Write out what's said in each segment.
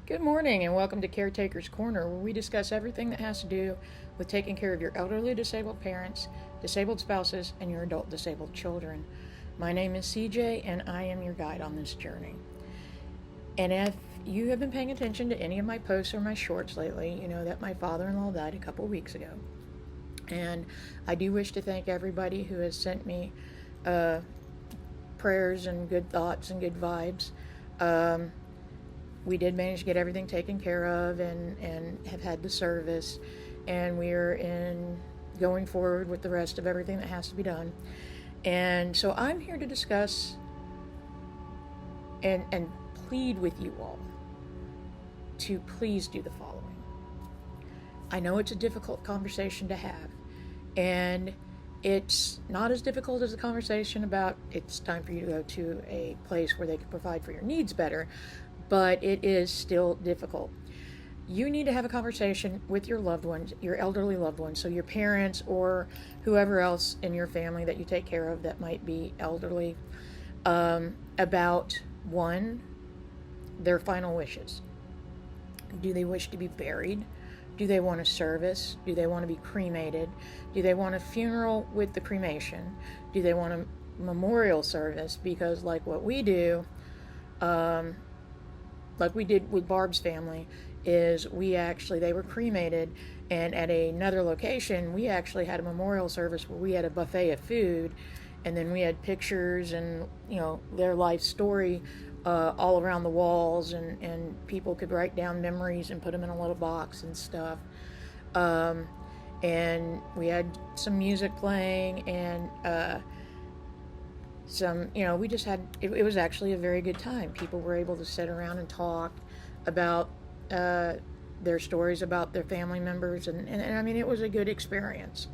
Good morning and welcome to Caretaker's Corner, where we discuss everything that has to do with taking care of your elderly disabled parents, disabled spouses, and your adult disabled children. My name is CJ and I am your guide on this journey. And if you have been paying attention to any of my posts or my shorts lately, you know that my father-in-law died a couple weeks ago. And I do wish to thank everybody who has sent me prayers and good thoughts and good vibes. We did manage to get everything taken care of and have had the service, and we're going forward with the rest of everything that has to be done. And so I'm here to discuss and plead with you all to please do the following. I know it's a difficult conversation to have, and it's not as difficult as a conversation about it's time for you to go to a place where they can provide for your needs better, but it is still difficult. You need to have a conversation with your loved ones, your elderly loved ones, so your parents or whoever else in your family that you take care of that might be elderly, about one, their final wishes. Do they wish to be buried? Do they want a service? Do they want to be cremated? Do they want a funeral with the cremation? Do they want a memorial service? Because like what we do, like we did with Barb's family, is they were cremated, and at another location we actually had a memorial service where we had a buffet of food, and then we had pictures and their life story all around the walls, and people could write down memories and put them in a little box and stuff. And we had some music playing and we just had, it was actually a very good time. People were able to sit around and talk about their stories about their family members, and I mean, it was a good experience.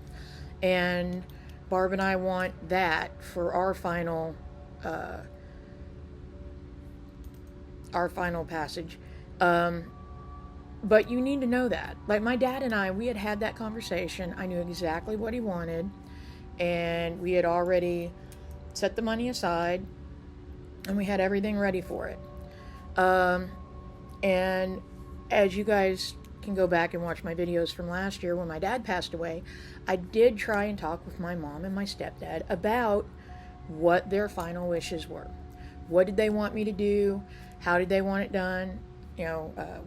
And Barb and I want that for our final passage. But you need to know that. Like my dad and I, we had that conversation. I knew exactly what he wanted, and we had already set the money aside, and we had everything ready for it. And as you guys can go back and watch my videos from last year when my dad passed away, I did try and talk with my mom and my stepdad about what their final wishes were. What did they want me to do? How did they want it done?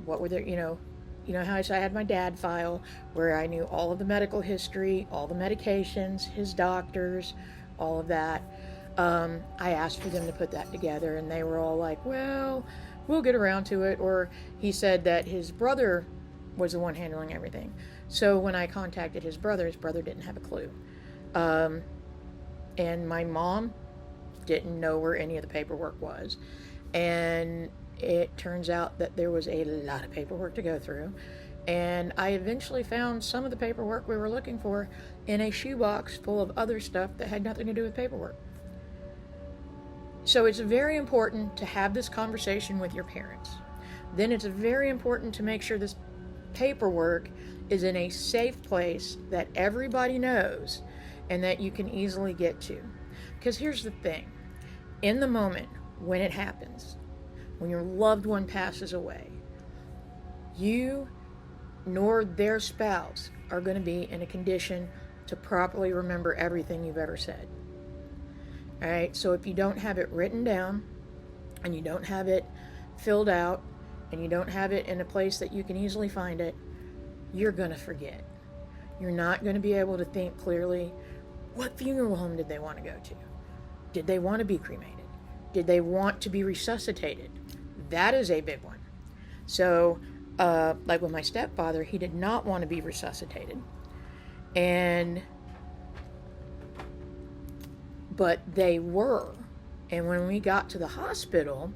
What were their, how I had my dad file where I knew all of the medical history, all the medications, his doctors, all of that. I asked for them to put that together, and they were all like, well, we'll get around to it. Or he said that his brother was the one handling everything. So when I contacted his brother didn't have a clue. And my mom didn't know where any of the paperwork was. And it turns out that there was a lot of paperwork to go through. And I eventually found some of the paperwork we were looking for in a shoebox full of other stuff that had nothing to do with paperwork. So it's very important to have this conversation with your parents. Then it's very important to make sure this paperwork is in a safe place that everybody knows and that you can easily get to. Because here's the thing. In the moment when it happens, when your loved one passes away, you nor their spouse are going to be in a condition to properly remember everything you've ever said. All right, so if you don't have it written down, and you don't have it filled out, and you don't have it in a place that you can easily find it, you're going to forget. You're not going to be able to think clearly. What funeral home did they want to go to? Did they want to be cremated? Did they want to be resuscitated? That is a big one. So, like with my stepfather, he did not want to be resuscitated. But they were. And when we got to the hospital,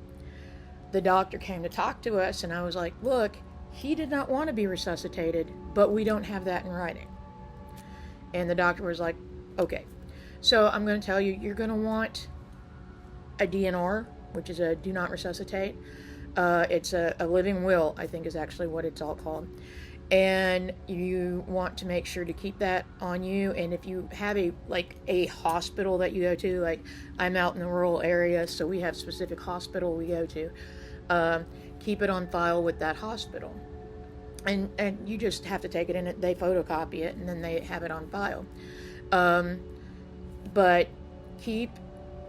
the doctor came to talk to us, and I was like, look, he did not want to be resuscitated, but we don't have that in writing. And the doctor was like, okay. So I'm going to tell you, you're going to want a DNR, which is a do not resuscitate. It's a living will, I think is actually what it's all called. And you want to make sure to keep that on you. And if you have a hospital that you go to, like I'm out in the rural area, so we have specific hospital we go to, keep it on file with that hospital. And you just have to take it in, they photocopy it, and then they have it on file. But keep,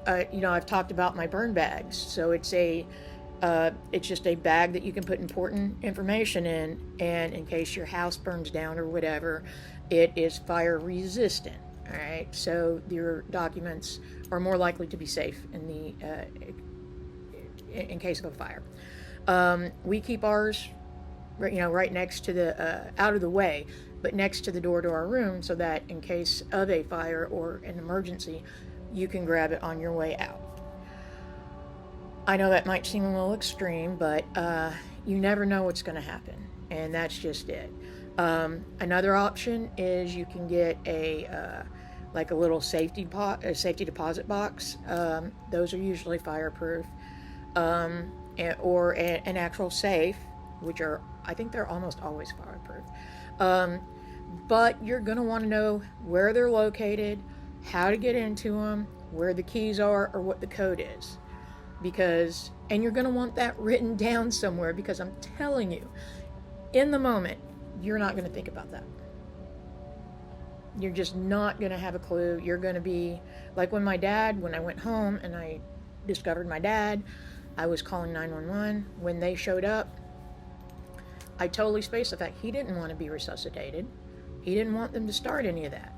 I've talked about my burn bags. So it's just a bag that you can put important information in, and in case your house burns down or whatever, it is fire resistant. All right, so your documents are more likely to be safe in case of a fire. We keep ours, right next to the out of the way, but next to the door to our room, so that in case of a fire or an emergency, you can grab it on your way out. I know that might seem a little extreme, but you never know what's going to happen, and that's just it. Another option is you can get a little safety deposit box. Those are usually fireproof, or an actual safe, which I think they're almost always fireproof. But you're going to want to know where they're located, how to get into them, where the keys are, or what the code is. And you're going to want that written down somewhere, because I'm telling you, in the moment, you're not going to think about that. You're just not going to have a clue. You're going to be like when I went home and I discovered my dad, I was calling 911. When they showed up, I totally spaced the fact he didn't want to be resuscitated. He didn't want them to start any of that.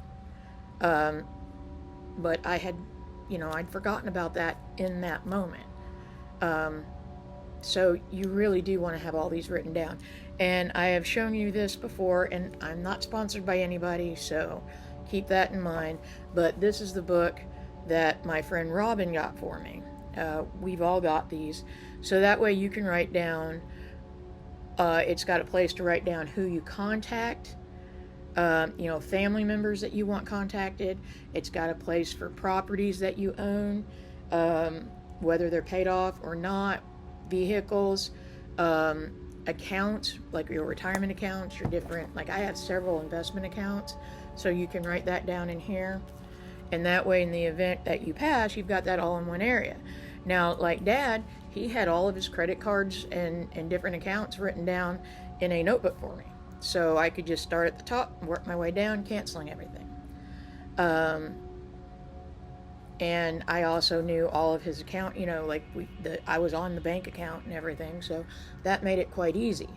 But I had, I'd forgotten about that in that moment. So you really do want to have all these written down. And I have shown you this before, and I'm not sponsored by anybody, so keep that in mind. But this is the book that my friend Robin got for me. We've all got these. So that way you can write down, it's got a place to write down who you contact, family members that you want contacted. It's got a place for properties that you own, whether they're paid off or not, vehicles, accounts, like your retirement accounts, your different, like I have several investment accounts, so you can write that down in here. And that way, in the event that you pass, you've got that all in one area. Now, like Dad, he had all of his credit cards and different accounts written down in a notebook for me. So I could just start at the top, work my way down, canceling everything. And I also knew all of his account, I was on the bank account and everything, so that made it quite easy.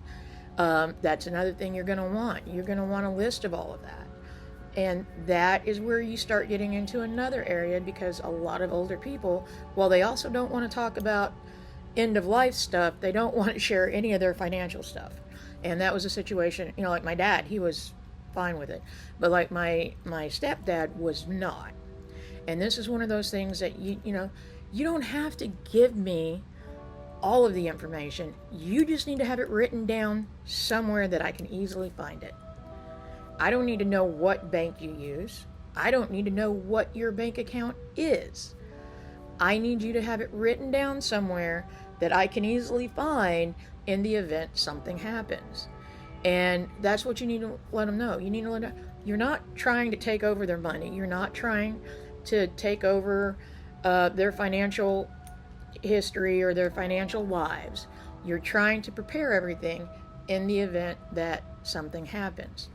That's another thing you're going to want. You're going to want a list of all of that. And that is where you start getting into another area, because a lot of older people, while they also don't want to talk about end-of-life stuff, they don't want to share any of their financial stuff. And that was a situation, like my dad, he was fine with it. But like my stepdad was not. And this is one of those things that you don't have to give me all of the information. You just need to have it written down somewhere that I can easily find it. I don't need to know what bank you use. I don't need to know what your bank account is. I need you to have it written down somewhere that I can easily find in the event something happens. And that's what you need to let them know. You need to let them know. You're not trying to take over their money. You're not trying to take over their financial history or their financial lives. You're trying to prepare everything in the event that something happens.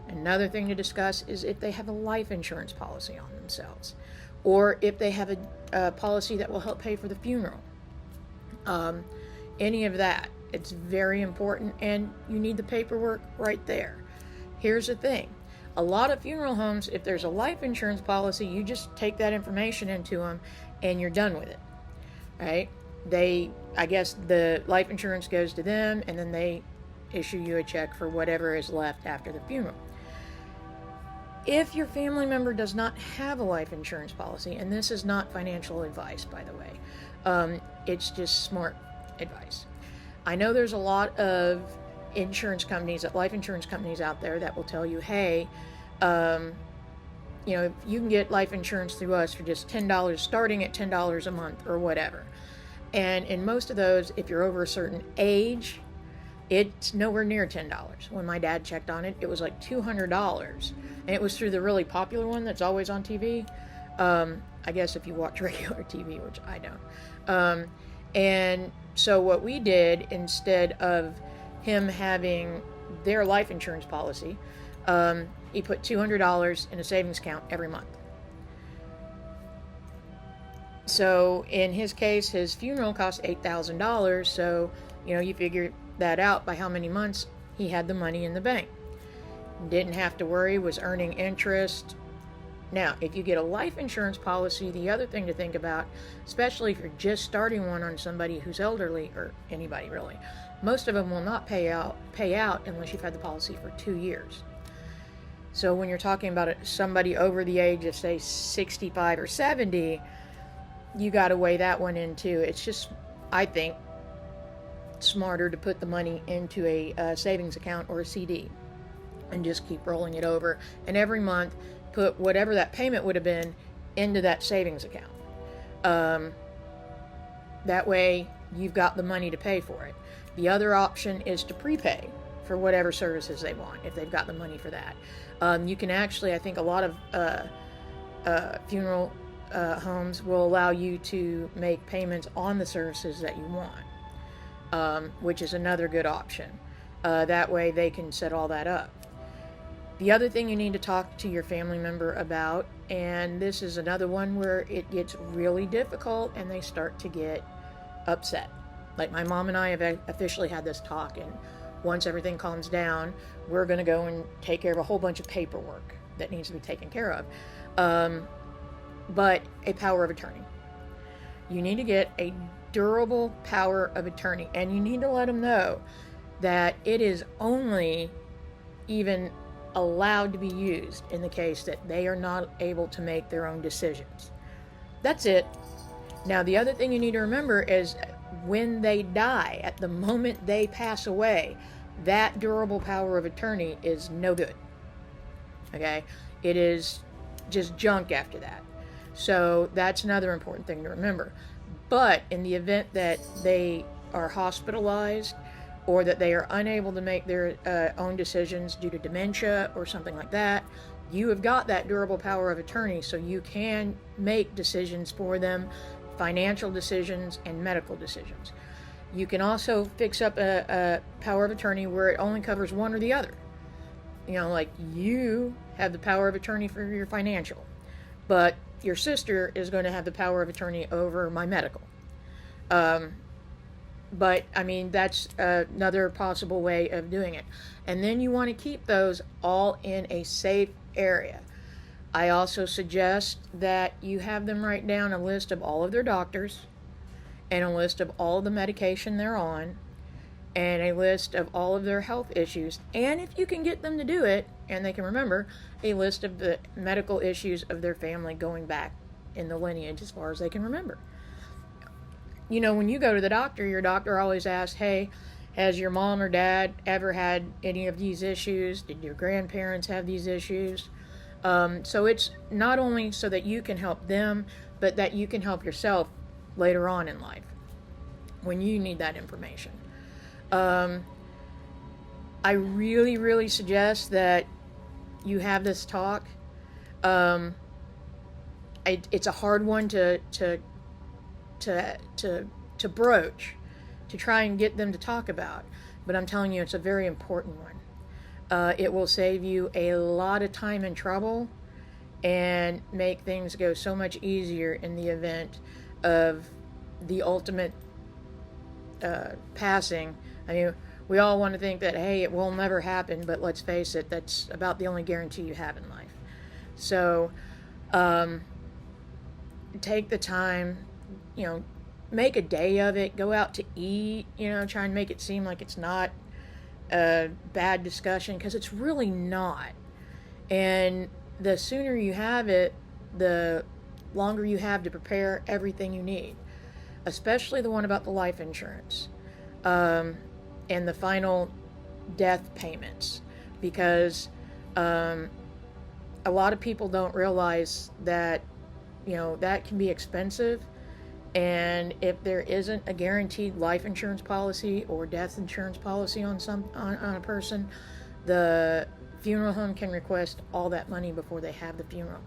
Another thing to discuss is if they have a life insurance policy on themselves, or if they have a policy that will help pay for the funeral. Any of that. It's very important, and you need the paperwork right there. Here's the thing. A lot of funeral homes, if there's a life insurance policy, you just take that information into them and you're done with it, right? I guess the life insurance goes to them, and then they issue you a check for whatever is left after the funeral. If your family member does not have a life insurance policy, and this is not financial advice, by the way, it's just smart advice. I know there's a lot of life insurance companies out there that will tell you, hey, you can get life insurance through us for just $10, starting at $10 a month or whatever. And in most of those, if you're over a certain age, it's nowhere near $10. When my dad checked on it, it was like $200. And it was through the really popular one that's always on TV. I guess if you watch regular TV, which I don't. And so what we did, instead of him having their life insurance policy, he put $200 in a savings account every month. So in his case, his funeral cost $8,000. So, you figure that out by how many months he had the money in the bank. Didn't have to worry, was earning interest. Now, if you get a life insurance policy, the other thing to think about, especially if you're just starting one on somebody who's elderly, or anybody really, most of them will not pay out unless you've had the policy for 2 years. So when you're talking about somebody over the age of, say, 65 or 70, you got to weigh that one in too. It's just, I think, smarter to put the money into a savings account or a CD and just keep rolling it over. And every month, put whatever that payment would have been into that savings account. That way, you've got the money to pay for it. The other option is to prepay for whatever services they want, if they've got the money for that. You can actually, I think a lot of funeral homes will allow you to make payments on the services that you want, which is another good option. That way they can set all that up. The other thing you need to talk to your family member about, and this is another one where it gets really difficult and they start to get upset. Like my mom and I have officially had this talk, and once everything calms down, we're going to go and take care of a whole bunch of paperwork that needs to be taken care of. But a power of attorney. You need to get a durable power of attorney, and you need to let them know that it is only even allowed to be used in the case that they are not able to make their own decisions. That's it. Now, the other thing you need to remember is when they die, at the moment they pass away, that durable power of attorney is no good. Okay? It is just junk after that. So that's another important thing to remember. But in the event that they are hospitalized, or that they are unable to make their own decisions due to dementia or something like that, you have got that durable power of attorney, so you can make decisions for them, financial decisions and medical decisions. You can also fix up a power of attorney where it only covers one or the other. Like you have the power of attorney for your financial, but your sister is going to have the power of attorney over my medical. But, that's another possible way of doing it. And then you want to keep those all in a safe area. I also suggest that you have them write down a list of all of their doctors, and a list of all of the medication they're on, and a list of all of their health issues. And if you can get them to do it, and they can remember, a list of the medical issues of their family going back in the lineage as far as they can remember. When you go to the doctor, your doctor always asks, hey, has your mom or dad ever had any of these issues? Did your grandparents have these issues? So it's not only so that you can help them, but that you can help yourself later on in life when you need that information. I really, really suggest that you have this talk. It's a hard one to broach, to try and get them to talk about, but I'm telling you, it's a very important one. It will save you a lot of time and trouble and make things go so much easier in the event of the ultimate passing. We all want to think that, hey, it will never happen, but let's face it, that's about the only guarantee you have in life. So take the time, make a day of it, go out to eat, try and make it seem like it's not a bad discussion, because it's really not. And the sooner you have it, the longer you have to prepare everything you need, especially the one about the life insurance and the final death payments, because a lot of people don't realize that that can be expensive. And if there isn't a guaranteed life insurance policy or death insurance policy on a person, the funeral home can request all that money before they have the funeral.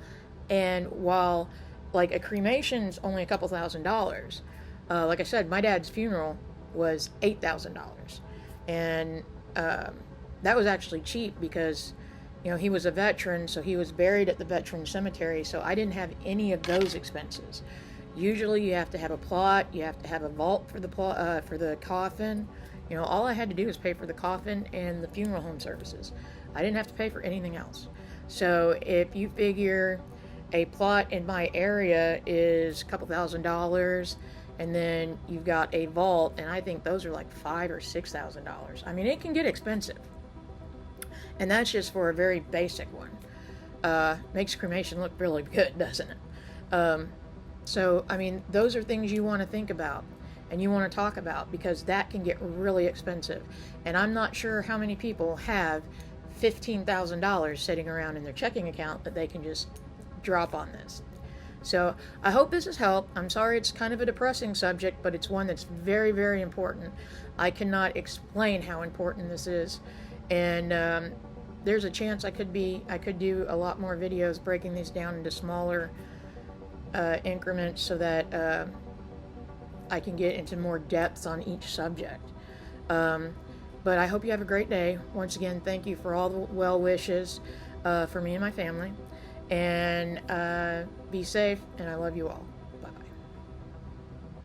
And while like a cremation is only a couple $1,000s, Like I said, my dad's funeral was $8,000, and that was actually cheap because, he was a veteran, so he was buried at the veteran cemetery, so I didn't have any of those expenses. Usually you have to have a plot, you have to have a vault for the coffin. All I had to do was pay for the coffin and the funeral home services. I didn't have to pay for anything else. So if you figure a plot in my area is a couple $1,000, and then you've got a vault, and I think those are like $5,000 or $6,000. I mean, it can get expensive. And that's just for a very basic one. Makes cremation look really good, doesn't it? So, I mean, those are things you want to think about and you want to talk about, because that can get really expensive. And I'm not sure how many people have $15,000 sitting around in their checking account that they can just drop on this. So I hope this has helped. I'm sorry it's kind of a depressing subject, but it's one that's very, very important. I cannot explain how important this is. And there's a chance I could do a lot more videos breaking these down into smaller increments so that I can get into more depth on each subject. But I hope you have a great day. Once again, thank you for all the well wishes for me and my family. And be safe, and I love you all.